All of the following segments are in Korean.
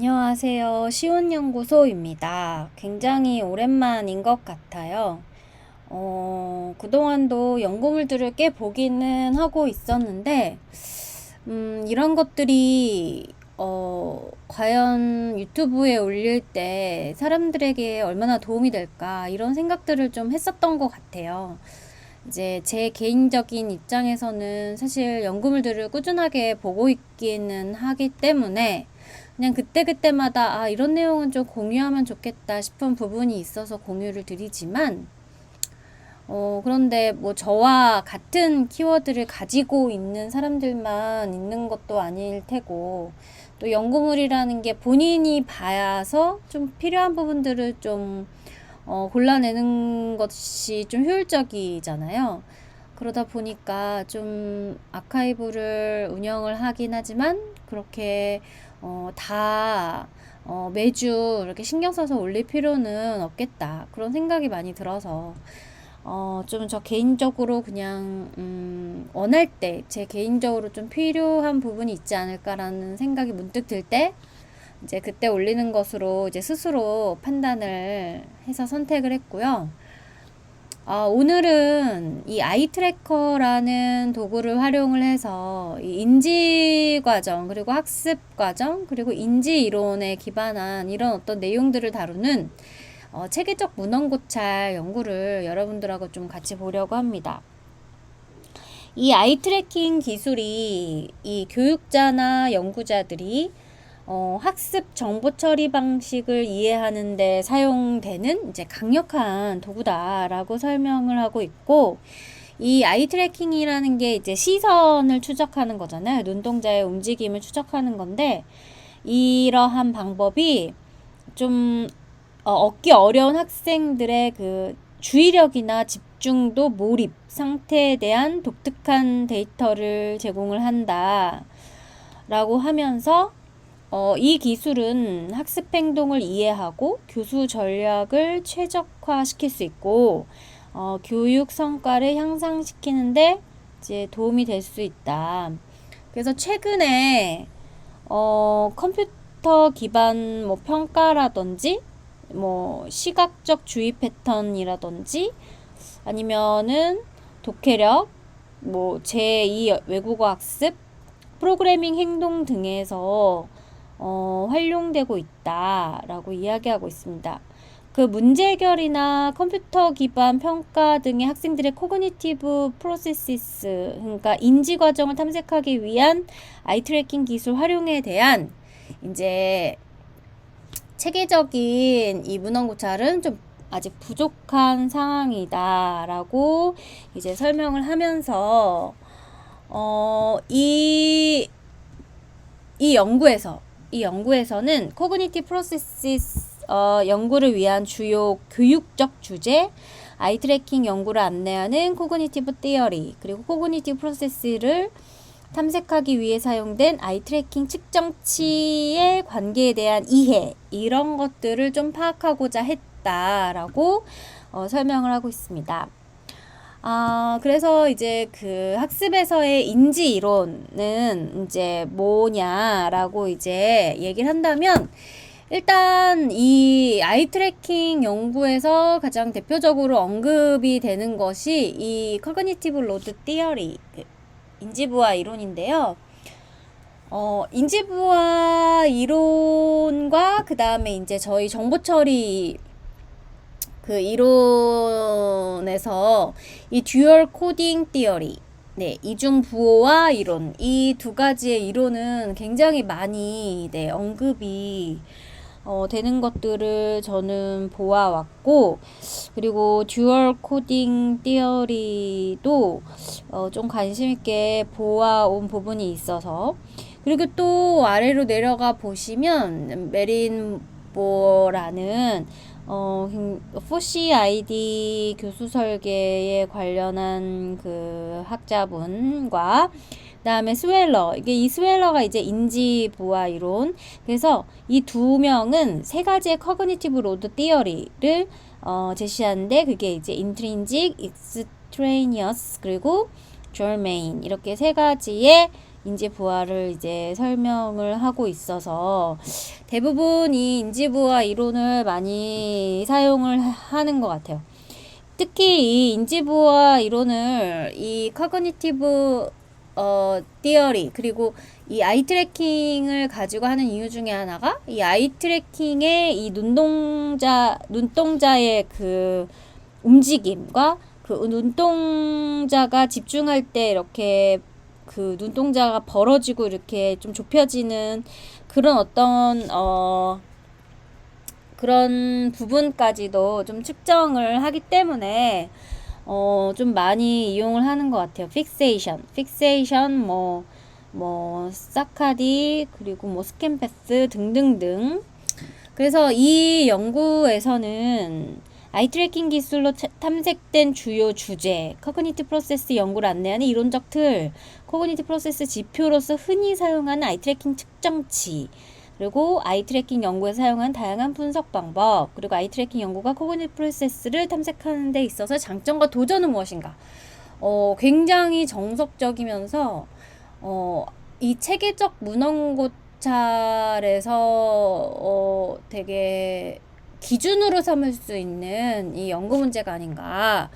안녕하세요. 시온연구소입니다. 굉장히 오랜만인 것 같아요. 그동안도 연구물들을 꽤 보기는 하고 있었는데, 이런 것들이, 과연 유튜브에 올릴 때 사람들에게 얼마나 도움이 될까, 이런 생각들을 좀 했었던 것 같아요. 이제 제 개인적인 입장에서는 사실 연구물들을 꾸준하게 보고 있기는 하기 때문에 그냥 그때그때마다 이런 내용은 좀 공유하면 좋겠다 싶은 부분이 있어서 공유를 드리지만 그런데 뭐 저와 같은 키워드를 가지고 있는 사람들만 있는 것도 아닐 테고 또 연구물이라는 게 본인이 봐서 좀 필요한 부분들을 좀 골라내는 것이 좀 효율적이잖아요. 그러다 보니까 좀 아카이브를 운영을 하긴 하지만 그렇게 다 매주 이렇게 신경 써서 올릴 필요는 없겠다. 그런 생각이 많이 들어서 좀 저 개인적으로 그냥 원할 때 제 개인적으로 좀 필요한 부분이 있지 않을까라는 생각이 문득 들 때 이제 그때 올리는 것으로 이제 스스로 판단을 해서 선택을 했고요. 오늘은 이 아이 트래커라는 도구를 활용을 해서 이 인지 과정, 그리고 학습 과정, 그리고 인지 이론에 기반한 이런 어떤 내용들을 다루는 체계적 문헌 고찰 연구를 여러분들하고 좀 같이 보려고 합니다. 이 아이 트래킹 기술이 이 교육자나 연구자들이 학습 정보 처리 방식을 이해하는 데 사용되는 이제 강력한 도구다라고 설명을 하고 있고, 이 아이 트래킹이라는 게 이제 시선을 추적하는 거잖아요. 눈동자의 움직임을 추적하는 건데, 이러한 방법이 좀 얻기 어려운 학생들의 그 주의력이나 집중도, 몰입 상태에 대한 독특한 데이터를 제공을 한다 라고 하면서 이 기술은 학습 행동을 이해하고 교수 전략을 최적화시킬 수 있고 교육 성과를 향상시키는데 이제 도움이 될 수 있다. 그래서 최근에 컴퓨터 기반 뭐 평가라든지 뭐 시각적 주의 패턴이라든지 아니면은 독해력, 뭐 제2 외국어 학습, 프로그래밍 행동 등에서 활용되고 있다라고 이야기하고 있습니다. 그 문제 해결이나 컴퓨터 기반 평가 등의 학생들의 코그니티브 프로세시스, 그러니까 인지 과정을 탐색하기 위한 아이 트래킹 기술 활용에 대한 이제 체계적인 이 문헌 고찰은 좀 아직 부족한 상황이다라고 이제 설명을 하면서 이 연구에서는 코그니티브 프로세시스 연구를 위한 주요 교육적 주제, 아이 트래킹 연구를 안내하는 코그니티브 티어리, 그리고 코그니티브 프로세스를 탐색하기 위해 사용된 아이 트래킹 측정치의 관계에 대한 이해, 이런 것들을 좀 파악하고자 했다라고 설명을 하고 있습니다. 그래서 이제 그 학습에서의 인지 이론은 이제 뭐냐라고 이제 얘기를 한다면, 일단 이 아이 트래킹 연구에서 가장 대표적으로 언급이 되는 것이 이 커그니티브 로드 티어리, 인지부화 이론인데요. 인지부화 이론과 그 다음에 이제 저희 정보 처리 그 이론에서 이 듀얼 코딩 티어리, 네, 이중 부호화 이론, 이 두 가지의 이론은 굉장히 많이 언급이 되는 것들을 저는 보아왔고, 그리고 듀얼 코딩 티어리도 좀 관심 있게 보아온 부분이 있어서, 그리고 또 아래로 내려가 보시면 메린 보라는 포시 아이디 교수 설계에 관련한 그 학자분과 그다음에 스웰러, 이 스웰러가 이제 인지 부화 이론. 그래서 이 두 명은 세 가지의 커그니티브 로드 티어리를 제시하는데, 그게 이제 인트린직, 익스트레니어스, 그리고 졸메인, 이렇게 세 가지의 인지 부화를 이제 설명을 하고 있어서 대부분 이 인지 부화 이론을 많이 사용을 하는 것 같아요. 특히 이 인지 부화 이론을 이 커그니티브 티어리 그리고 이 아이 트래킹을 가지고 하는 이유 중에 하나가 이 아이 트래킹의 이 눈동자의 그 움직임과 그 눈동자가 집중할 때 이렇게 그 눈동자가 벌어지고 이렇게 좀 좁혀지는 그런 어떤 그런 부분까지도 좀 측정을 하기 때문에 좀 많이 이용을 하는 것 같아요. 픽세이션, 사카디, 그리고 뭐 스캔패스 등등등. 그래서 이 연구에서는 아이 트래킹 기술로 탐색된 주요 주제, 커그니티브 프로세스 연구를 안내하는 이론적 틀, 커그니티브 프로세스 지표로서 흔히 사용하는 아이 트래킹 측정치, 그리고 아이 트래킹 연구에 사용한 다양한 분석 방법, 그리고 아이 트래킹 연구가 코그니티브 프로세스를 탐색하는 데 있어서 장점과 도전은 무엇인가? 굉장히 정석적이면서 이 체계적 문헌고찰에서 되게 기준으로 삼을 수 있는 이 연구 문제가 아닌가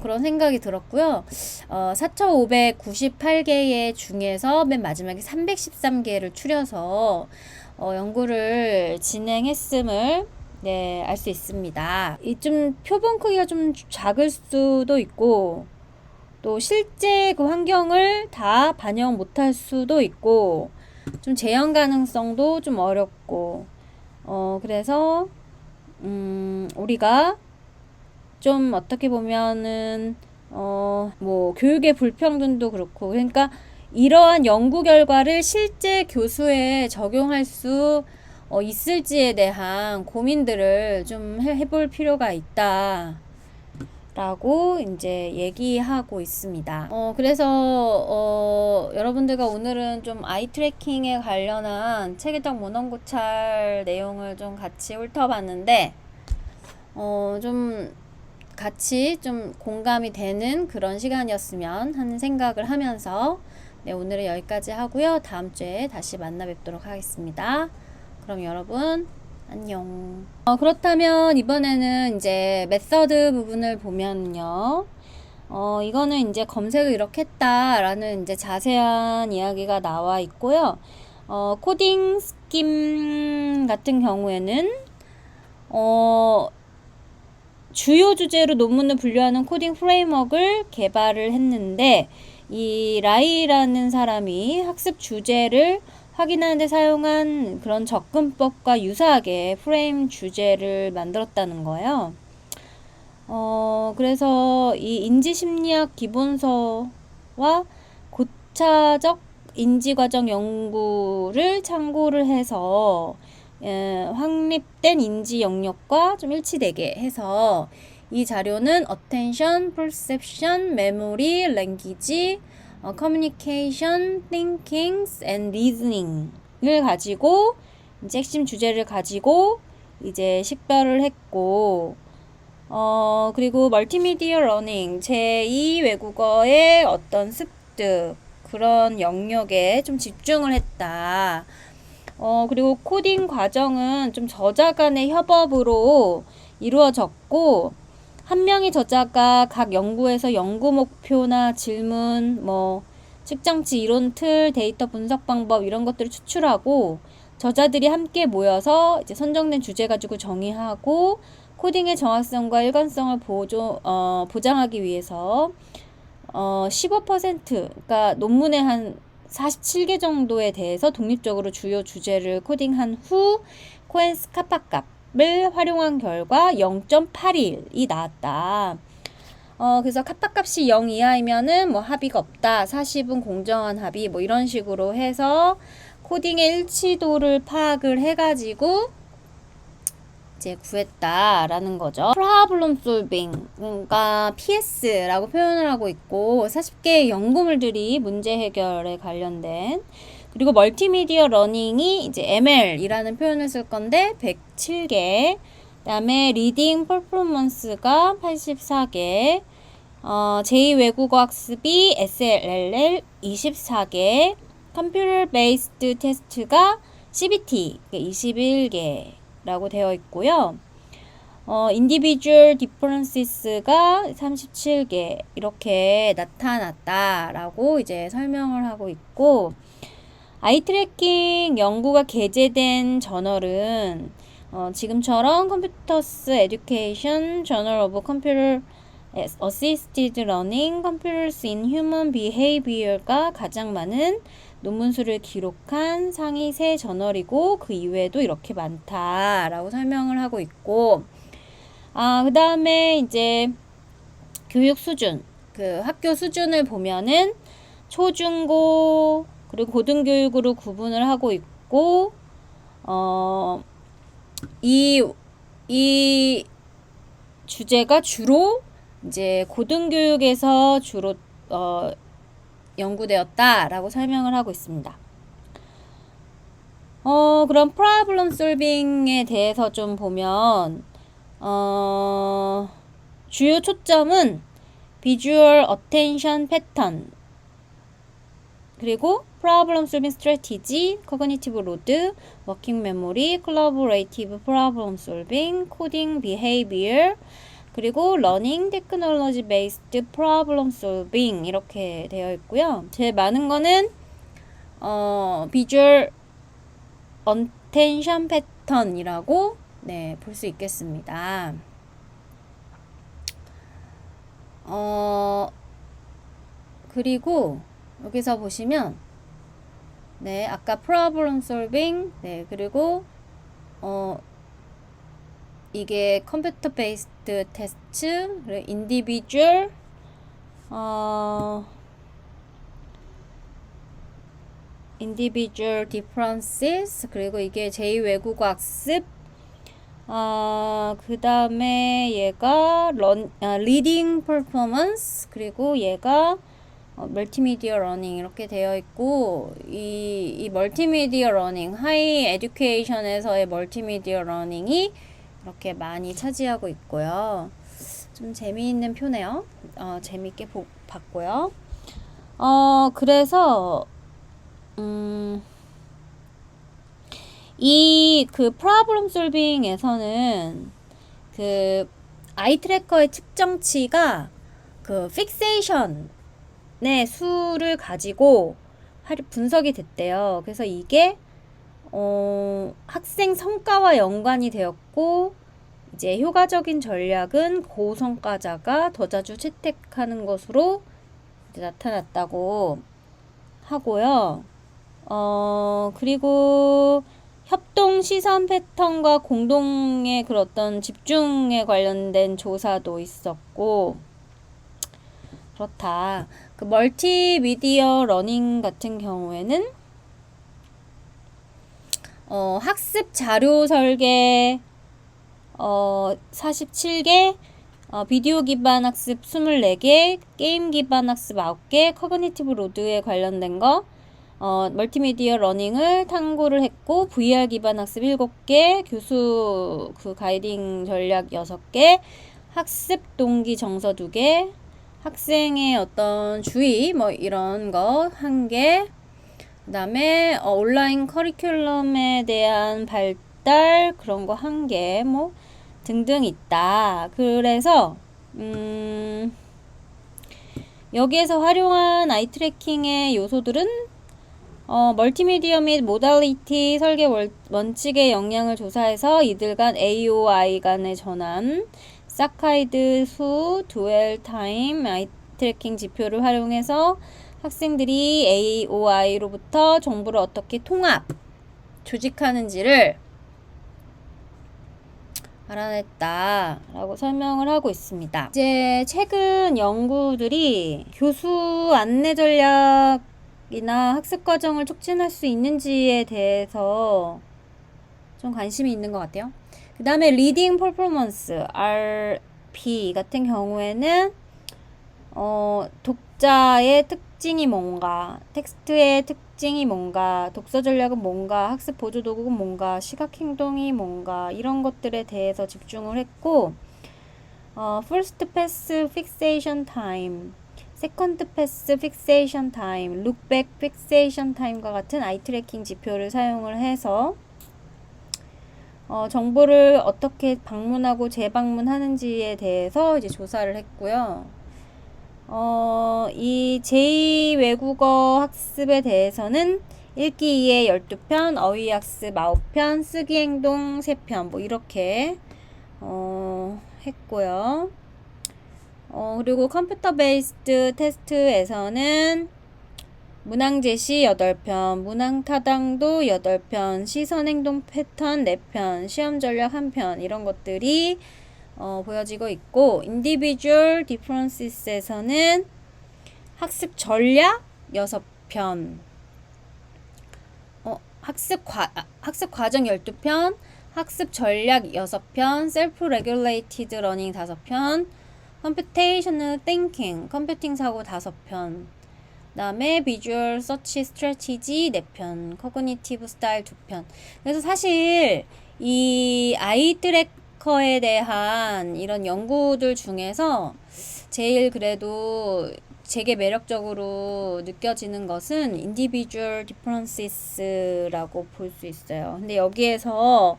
그런 생각이 들었고요. 4,598개 중에서 맨 마지막에 313개를 추려서 연구를 진행했음을 알 수 있습니다. 이 좀 표본 크기가 좀 작을 수도 있고 또 실제 그 환경을 다 반영 못할 수도 있고 좀 재현 가능성도 좀 어렵고 그래서 우리가 좀 어떻게 보면은 뭐 교육의 불평등도 그렇고 그러니까 이러한 연구 결과를 실제 교수에 적용할 수 있을지에 대한 고민들을 좀 해볼 필요가 있다. 라고 이제 얘기하고 있습니다. 그래서 여러분들과 오늘은 좀 아이 트래킹에 관련한 체계적 문헌고찰 내용을 좀 같이 훑어봤는데 좀 같이 좀 공감이 되는 그런 시간이었으면 하는 생각을 하면서 오늘은 여기까지 하고요. 다음 주에 다시 만나 뵙도록 하겠습니다. 그럼 여러분 안녕. 그렇다면 이번에는 이제 메서드 부분을 보면요. 이거는 이제 검색을 이렇게 했다라는 이제 자세한 이야기가 나와 있고요. 코딩 스킴 같은 경우에는 주요 주제로 논문을 분류하는 코딩 프레임워크를 개발을 했는데 이 라이라는 사람이 학습 주제를 확인하는 데 사용한 그런 접근법과 유사하게 프레임 주제를 만들었다는 거예요. 그래서 이 인지심리학 기본서와 고차적 인지과정 연구를 참고를 해서 확립된 인지 영역과 좀 일치되게 해서 이 자료는 attention, perception, memory, language, communication, thinking, and reasoning을 가지고 이제 핵심 주제를 가지고 이제 식별을 했고 그리고 멀티미디어 러닝 제2 외국어의 어떤 습득 그런 영역에 좀 집중을 했다. 그리고 코딩 과정은 좀 저자 간의 협업으로 이루어졌고 한 명의 저자가 각 연구에서 연구 목표나 질문, 측정치 이론 틀, 데이터 분석 방법 이런 것들을 추출하고 저자들이 함께 모여서 이제 선정된 주제 가지고 정의하고 코딩의 정확성과 일관성을 보장하기 위해서 15% 그러니까 논문의 한 47개 정도에 대해서 독립적으로 주요 주제를 코딩한 후 코엔스 카파 값을 활용한 결과 0.81이 나왔다. 그래서 카파 값이 0 이하이면은 합의가 없다. 40은 공정한 합의 이런 식으로 해서 코딩의 일치도를 파악을 해가지고 이제 구했다라는 거죠. Problem Solving, 그러니까 PS라고 표현을 하고 있고 40개의 연구물들이 문제 해결에 관련된 그리고 멀티미디어 러닝이 이제 ML이라는 표현을 쓸 건데 107개 그다음에 리딩 퍼포먼스가 84개 제2 외국어 학습이 SLL 24개 컴퓨터 베이스드 테스트가 CBT 21개라고 되어 있고요. individual differences가 37개 이렇게 나타났다라고 이제 설명을 하고 있고, 아이 트래킹 연구가 게재된 저널은 지금처럼 컴퓨터스 에듀케이션, 저널 오브 컴퓨터 어시스티드 러닝, 컴퓨터스 인 휴먼 비헤이비어가 가장 많은 논문 수를 기록한 상위 세 저널이고, 그 이외에도 이렇게 많다라고 설명을 하고 있고, 그 다음에 이제 교육 수준, 그 학교 수준을 보면은 초중고 그리고 고등교육으로 구분을 하고 있고, 이 주제가 주로 이제 고등교육에서 주로 연구되었다라고 설명을 하고 있습니다. 그럼 프로블럼 솔빙에 대해서 좀 보면, 주요 초점은 비주얼 어텐션 패턴, 그리고 프로블럼 솔빙 스트래티지, 커그니티브 로드, 워킹 메모리, 콜라보레이티브 프로블럼 솔빙, 코딩 비헤이비어, 그리고 러닝 테크놀로지 베이스드 프로블럼 솔빙 이렇게 되어 있고요. 제일 많은 거는 비주얼 어텐션 패턴이라고 볼 수 있겠습니다. 그리고 여기서 보시면 아까 프로블럼 솔빙, 그리고 이게 컴퓨터 베이스드 테스트, 그리고 인디비주얼, individual differences, 그리고 이게 제2외국어 학습, 그 다음에 얘가 reading performance, 그리고 얘가 멀티미디어 러닝 이렇게 되어 있고, 이 멀티미디어 러닝, 하이 에듀케이션에서의 멀티미디어 러닝이 이렇게 많이 차지하고 있고요. 좀 재미있는 표네요. 재미있게 봤고요. 그래서 이 프로블럼 솔빙에서는 그 아이 트래커의 측정치가 그 픽세이션의 수를 가지고 분석이 됐대요. 그래서 이게 학생 성과와 연관이 되었고, 이제 효과적인 전략은 고성과자가 더 자주 채택하는 것으로 이제 나타났다고 하고요. 그리고 협동 시선 패턴과 공동의 그런 어떤 집중에 관련된 조사도 있었고, 그렇다. 그 멀티미디어 러닝 같은 경우에는 학습 자료 설계 47개, 비디오 기반 학습 24개, 게임 기반 학습 9개, 커그니티브 로드에 관련된 거, 멀티미디어 러닝을 탐구를 했고, VR 기반 학습 7개, 교수 그 가이딩 전략 6개, 학습 동기 정서 2개, 학생의 어떤 주의 뭐 이런 거 1개, 그 다음에 온라인 커리큘럼에 대한 발달 그런 거 1개 뭐 등등 있다. 그래서 여기에서 활용한 아이 트래킹의 요소들은 멀티미디어 및 모달리티 설계 원칙의 영향을 조사해서 이들 간 AOI 간의 전환, 사카이드 수, 듀얼 타임, 아이 트래킹 지표를 활용해서 학생들이 AOI로부터 정보를 어떻게 통합, 조직하는지를 알아냈다라고 설명을 하고 있습니다. 이제 최근 연구들이 교수 안내 전략이나 학습 과정을 촉진할 수 있는지에 대해서 좀 관심이 있는 것 같아요. 그 다음에 리딩 퍼포먼스 RP 같은 경우에는 독자의 특징이 뭔가, 텍스트의 특징이 뭔가, 독서 전략은 뭔가, 학습 보조 도구는 뭔가, 시각 행동이 뭔가, 이런 것들에 대해서 집중을 했고, First Pass Fixation Time, 세컨드 패스 픽세이션 타임, 룩백 픽세이션 타임과 같은 아이 트래킹 지표를 사용을 해서 정보를 어떻게 방문하고 재방문하는지에 대해서 이제 조사를 했고요. 이 제2 외국어 학습에 대해서는 읽기 이해 12편, 어휘 학습 9편, 쓰기 행동 3편, 뭐 이렇게 했고요. 그리고 컴퓨터 베이스드 테스트에서는 문항 제시 8편, 문항 타당도 8편, 시선 행동 패턴 4편, 시험 전략 1편 이런 것들이 보여지고 있고, 인디비주얼 디퍼런시스에서는 학습 전략 6편, 학습 과정 12편, 학습 전략 6편, 셀프 레귤레이티드 러닝 5편, 컴퓨테이셔널 띵킹, 컴퓨팅 사고 5편, 그다음에 비주얼 서치 스트래티지 4편, 코그니티브 스타일 2편. 그래서 사실 이 아이 트래커에 대한 이런 연구들 중에서 제일 그래도 되게 매력적으로 느껴지는 것은 인디비주얼 디퍼런시스라고 볼 수 있어요. 근데 여기에서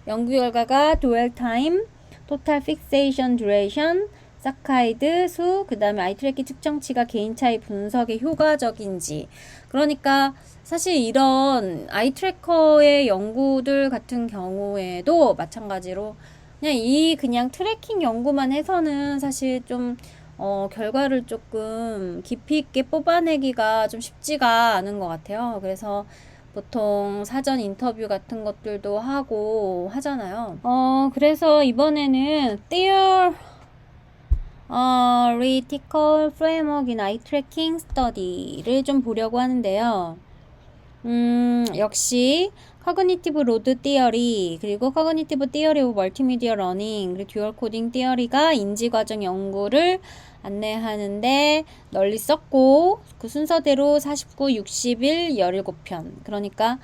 연구 결과가 dwell time, total fixation duration, 사카이드 수, 그 다음에 아이 트래킹 측정치가 개인 차이 분석에 효과적인지. 그러니까 사실 이런 아이 트래커의 연구들 같은 경우에도 마찬가지로 그냥 트래킹 연구만 해서는 사실 좀 결과를 조금 깊이 있게 뽑아내기가 좀 쉽지가 않은 것 같아요. 그래서 보통 사전 인터뷰 같은 것들도 하고 하잖아요. 그래서 이번에는 Theoretical Framework in Eye Tracking Study를 좀 보려고 하는데요. 역시 Cognitive Load Theory, 그리고 Cognitive Theory of Multimedia Learning, 그리고 Dual Coding Theory가 인지과정 연구를 안내하는데 널리 썼고, 그 순서대로 49, 61, 17편. 그러니까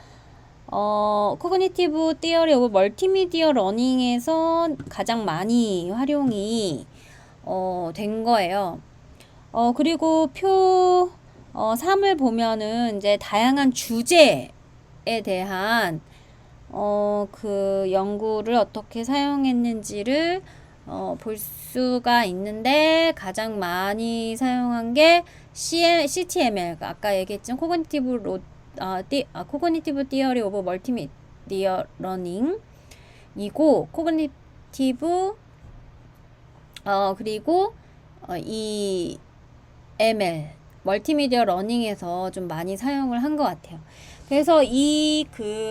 Cognitive Theory of Multimedia Learning에서 가장 많이 활용이 된 거예요. 그리고 표 3을 보면은 이제 다양한 주제에 대한 그 연구를 어떻게 사용했는지를 볼 수가 있는데, 가장 많이 사용한 게 CTML, 아까 얘기했지만 Cognitive Theory of Multimedia Learning 이고, Cognitive 그리고 이 ML 멀티미디어 러닝에서 좀 많이 사용을 한 것 같아요. 그래서 이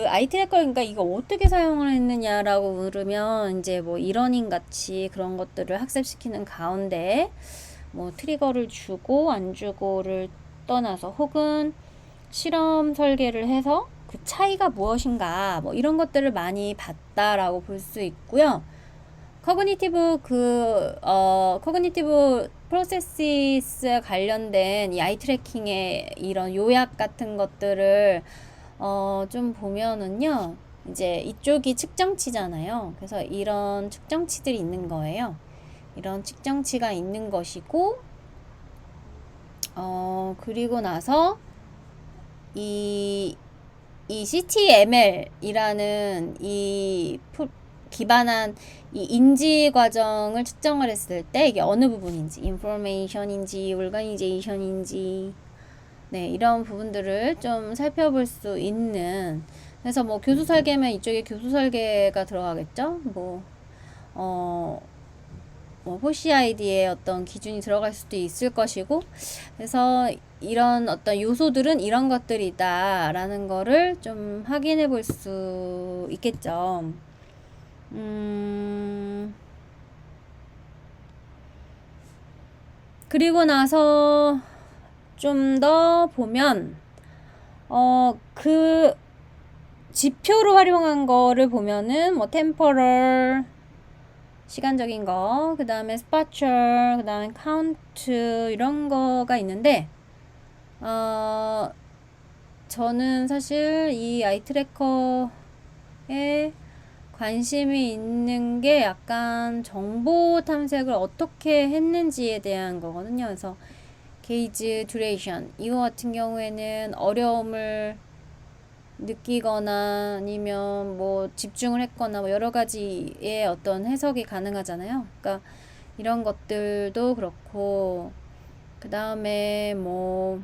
아이 트래커, 그러니까 이거 어떻게 사용을 했느냐라고 물으면 이제 뭐 이러닝 같이 그런 것들을 학습시키는 가운데 뭐 트리거를 주고 안 주고를 떠나서, 혹은 실험 설계를 해서 그 차이가 무엇인가 뭐 이런 것들을 많이 봤다라고 볼 수 있고요. 커그니티브 프로세시스 관련된 이 아이 트래킹의 이런 요약 같은 것들을 좀 보면은요, 이제 이쪽이 측정치잖아요. 그래서 이런 측정치들이 있는 거예요. 이런 측정치가 있는 것이고, 그리고 나서 이 CTML이라는 기반한 이 인지 과정을 측정을 했을 때 이게 어느 부분인지, 인포메이션인지 오르가니제이션인지, 네, 이런 부분들을 좀 살펴볼 수 있는. 그래서 뭐 교수 설계면 이쪽에 교수 설계가 들어가겠죠. 뭐 호시 아이디의 어떤 기준이 들어갈 수도 있을 것이고, 그래서 이런 어떤 요소들은 이런 것들이다라는 거를 좀 확인해 볼 수 있겠죠. 그리고 나서 좀 더 보면 그 지표로 활용한 거를 보면은 뭐 temporal 시간적인 거, 그 다음에 spatial, 그 다음에 count 이런 거가 있는데, 저는 사실 이 아이 트래커에 관심이 있는 게 약간 정보 탐색을 어떻게 했는지에 대한 거거든요. 그래서 게이지 듀레이션 이거 같은 경우에는 어려움을 느끼거나 아니면 뭐 집중을 했거나 뭐 여러 가지의 어떤 해석이 가능하잖아요. 그러니까 이런 것들도 그렇고 그 다음에 뭐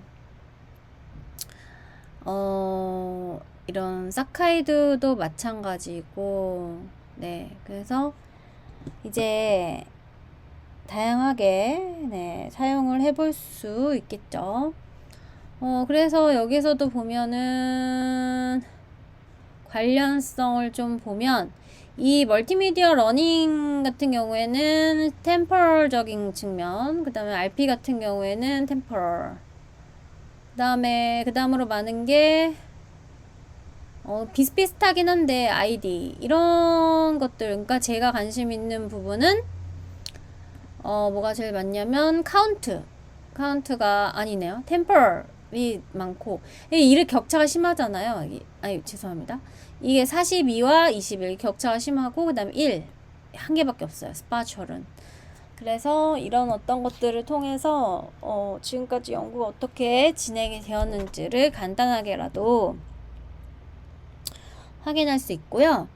이런 사카이드도 마찬가지고 네 그래서 이제 다양하게 네, 사용을 해볼 수 있겠죠. 그래서 여기서도 보면은 관련성을 좀 보면 이 멀티미디어 러닝 같은 경우에는 템퍼럴적인 측면, 그 다음에 RP 같은 경우에는 템퍼럴, 그 다음으로 많은 게 비슷비슷하긴 한데 ID 이런 것들, 그러니까 제가 관심 있는 부분은 뭐가 제일 많냐면 카운트가 아니네요. 템퍼럴이 많고 이게 격차가 심하잖아요. 아니 죄송합니다. 이게 42와 21 격차가 심하고 그 다음에 1 한 개밖에 없어요. 스파셜은. 그래서 이런 어떤 것들을 통해서 지금까지 연구가 어떻게 진행이 되었는지를 간단하게라도 확인할 수 있고요.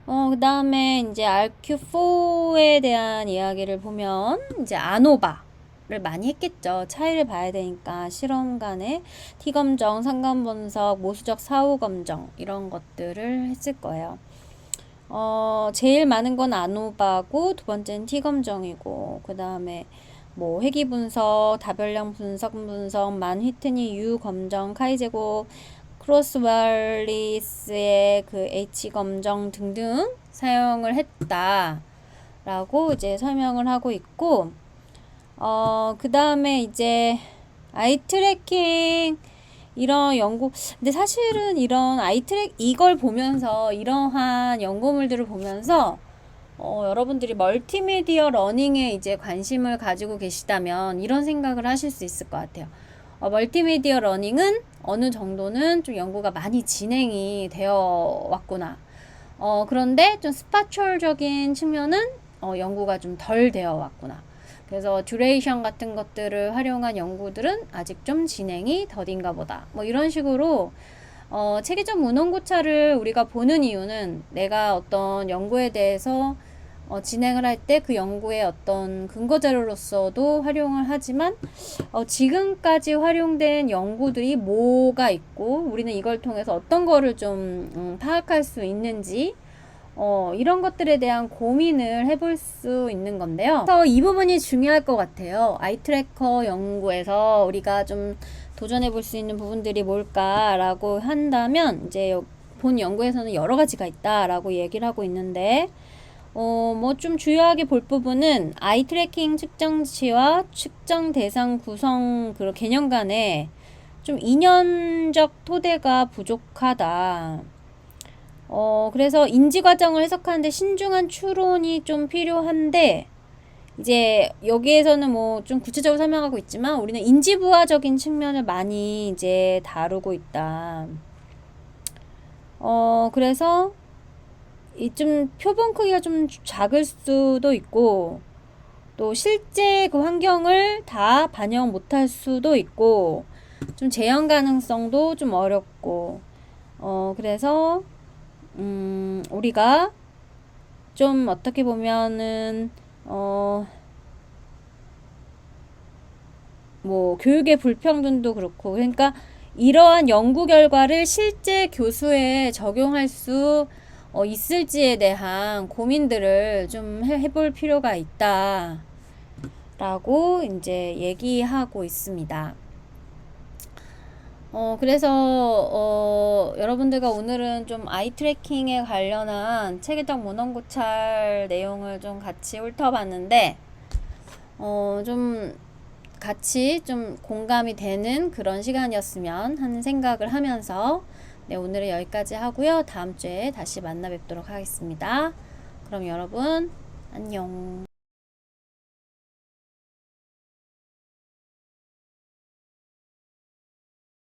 그 다음에 이제 RQ4에 대한 이야기를 보면 이제 아노바를 많이 했겠죠. 차이를 봐야 되니까 실험 간의 T검정, 상관분석, 모수적 사후 검정 이런 것들을 했을 거예요. 제일 많은 건 아노바고 두 번째는 T검정이고 그 다음에 뭐 회귀분석, 다별량 분석, 만휘트니 U 검정, 카이제고 크로스왈리스의 그 H 검정 등등 사용을 했다라고 이제 설명을 하고 있고, 그 다음에 이제 아이 트래킹 이런 연구, 근데 사실은 이런 이걸 보면서 이러한 연구물들을 보면서 여러분들이 멀티미디어 러닝에 이제 관심을 가지고 계시다면 이런 생각을 하실 수 있을 것 같아요. 멀티미디어 러닝은 어느 정도는 좀 연구가 많이 진행이 되어 왔구나. 그런데 좀 스파셜적인 측면은 연구가 좀 덜 되어 왔구나. 그래서 듀레이션 같은 것들을 활용한 연구들은 아직 좀 진행이 더딘가 보다. 뭐 이런 식으로 체계적 문헌고찰을 우리가 보는 이유는 내가 어떤 연구에 대해서 진행을 할 때 그 연구의 어떤 근거자료로서도 활용을 하지만 지금까지 활용된 연구들이 뭐가 있고 우리는 이걸 통해서 어떤 거를 좀 파악할 수 있는지 이런 것들에 대한 고민을 해볼 수 있는 건데요. 그래서 이 부분이 중요할 것 같아요. 아이트래커 연구에서 우리가 좀 도전해 볼 수 있는 부분들이 뭘까라고 한다면 이제 본 연구에서는 여러 가지가 있다라고 얘기를 하고 있는데 뭐 좀 주요하게 볼 부분은 아이 트래킹 측정치와 측정 대상 구성 그 개념 간에 좀 이념적 토대가 부족하다. 그래서 인지 과정을 해석하는데 신중한 추론이 좀 필요한데 이제 여기에서는 뭐 좀 구체적으로 설명하고 있지만 우리는 인지 부화적인 측면을 많이 이제 다루고 있다. 그래서 이 좀 표본 크기가 좀 작을 수도 있고 또 실제 그 환경을 다 반영 못할 수도 있고 좀 재현 가능성도 좀 어렵고 그래서 우리가 좀 어떻게 보면은 뭐 교육의 불평등도 그렇고 그러니까 이러한 연구 결과를 실제 교수에 적용할 수 있을지에 대한 고민들을 좀 해볼 필요가 있다 라고 이제 얘기하고 있습니다. 그래서 여러분들과 오늘은 좀 아이 트래킹에 관련한 체계적 문헌고찰 내용을 좀 같이 훑어봤는데 좀 같이 좀 공감이 되는 그런 시간이었으면 하는 생각을 하면서 네, 오늘은 여기까지 하고요. 다음 주에 다시 만나 뵙도록 하겠습니다. 그럼 여러분 안녕.